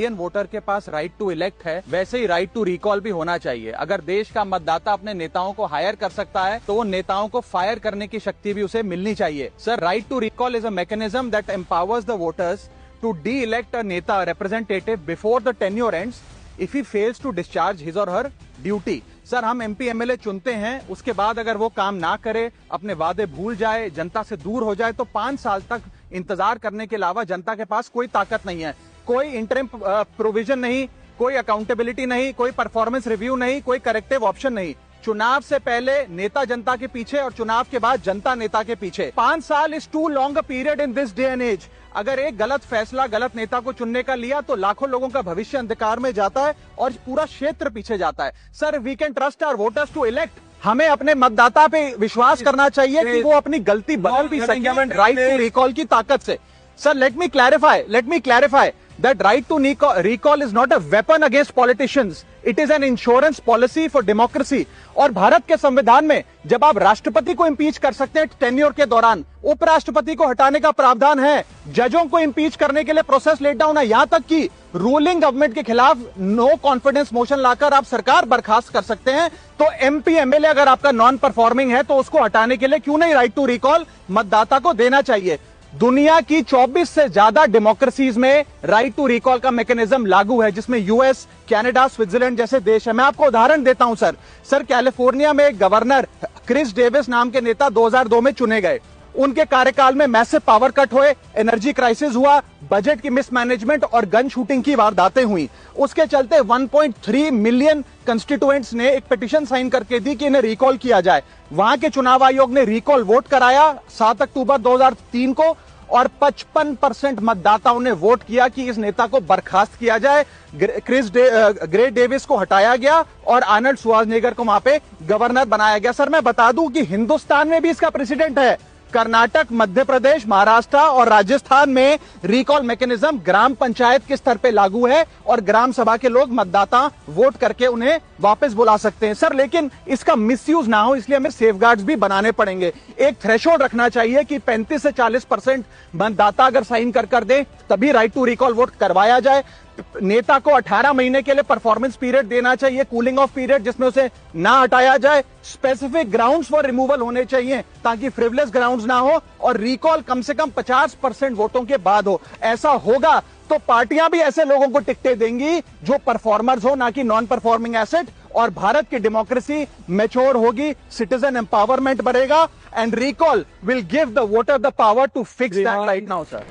Indian voter के पास right to elect है, वैसे ही राइट टू रिकॉल भी होना चाहिए। अगर देश का मतदाता अपने नेताओं को हायर कर सकता है तो वो नेताओं को फायर करने की शक्ति भी उसे मिलनी चाहिए। Sir, right to recall is a mechanism that empowers the voters to de elect a neta representative before the tenure ends if he fails to discharge his or her duty. Sir, हम MP MLA चुनते हैं, उसके बाद अगर वो काम ना करे, अपने वादे भूल जाए, जनता से दूर हो जाए, तो 5 साल तक इंतजार करने के अलावा जनता के पास कोई ताकत नहीं है। कोई इंटरिम प्रोविजन नहीं, कोई अकाउंटेबिलिटी नहीं, कोई परफॉर्मेंस रिव्यू नहीं, कोई करेक्टिव ऑप्शन नहीं। चुनाव से पहले नेता जनता के पीछे और चुनाव के बाद जनता नेता के पीछे। 5 साल is too long a period in this day and age. अगर एक गलत फैसला गलत नेता को चुनने का लिया तो लाखों लोगों का भविष्य अंधकार में जाता है और पूरा क्षेत्र पीछे जाता है। Sir, we can trust our voters to elect. हमें अपने मतदाता पे विश्वास करना चाहिए कि वो अपनी गलती बदल भी सके राइट टू रिकॉल की ताकत से। Sir, let me clarify that right to recall is not a weapon against politicians. It is an insurance policy for democracy. और भारत के संविधान में जब आप राष्ट्रपति को इम्पीच कर सकते हैं टेन्योर के दौरान, उपराष्ट्रपति को हटाने का प्रावधान है, जजों को इम्पीच करने के लिए प्रोसेस लेट डाउन है, यहां तक कि रूलिंग गवर्नमेंट के खिलाफ नो कॉन्फिडेंस मोशन लाकर आप सरकार बर्खास्त कर सकते हैं। तो एमपी एमएलए अगर आपका नॉन परफॉर्मिंग है तो उसको हटाने के लिए क्यों नहीं राइट टू रिकॉल मतदाता को देना चाहिए। दुनिया की 24 से ज्यादा डेमोक्रेसीज में राइट टू रिकॉल का मैकेनिज्म लागू है, जिसमें यूएस, कनाडा, स्विट्जरलैंड जैसे देश है। मैं आपको उदाहरण देता हूं सर, कैलिफोर्निया में एक गवर्नर क्रिस डेविस नाम के नेता 2002 में चुने गए। उनके कार्यकाल में मैसिव पावर कट हुए, एनर्जी क्राइसिस हुआ, बजट की मिसमैनेजमेंट और गन शूटिंग की वारदातें हुई। उसके चलते 1.3 मिलियन कंस्टिट्यूएंट्स ने एक पिटीशन साइन करके दी कि इन्हें रिकॉल किया जाए। वहां के चुनाव आयोग ने रिकॉल वोट कराया 7 अक्टूबर 2003 को और 55% मतदाताओं ने वोट किया कि इस नेता को बर्खास्त किया जाए। ग्रे डेविस को हटाया गया और आर्नल्ड श्वार्ज़नेगर को वहां पे गवर्नर बनाया गया। सर, मैं बता दूं कि हिंदुस्तान में भी इसका प्रेसिडेंट है। कर्नाटक, मध्य प्रदेश, महाराष्ट्र और राजस्थान में रिकॉल मैकेनिज्म ग्राम पंचायत के स्तर पे लागू है और ग्राम सभा के लोग मतदाता वोट करके उन्हें वापस बुला सकते हैं। सर, लेकिन इसका मिसयूज ना हो इसलिए हमें सेफगार्ड्स भी बनाने पड़ेंगे। एक थ्रेशोल्ड रखना चाहिए कि 35 से 40% मतदाता अगर साइन कर दे तभी राइट टू रिकॉल वोट करवाया जाए। नेता को 18 महीने के लिए परफॉर्मेंस पीरियड देना चाहिए, कूलिंग ऑफ पीरियड, जिसमें उसे ना हटाया जाए। स्पेसिफिक ग्राउंड्स फॉर रिमूवल होने चाहिए ताकि फ्रिवलेस ग्राउंड्स ना हो और रिकॉल कम से कम 50% वोटों के बाद हो। ऐसा होगा तो पार्टियां भी ऐसे लोगों को टिकटें देंगी जो परफॉर्मर्स हो, ना कि नॉन परफॉर्मिंग एसेट, और भारत की डेमोक्रेसी मैच्योर होगी, सिटीजन एम्पावरमेंट बढ़ेगा and recall will give the voter the power to fix that right now. Sir,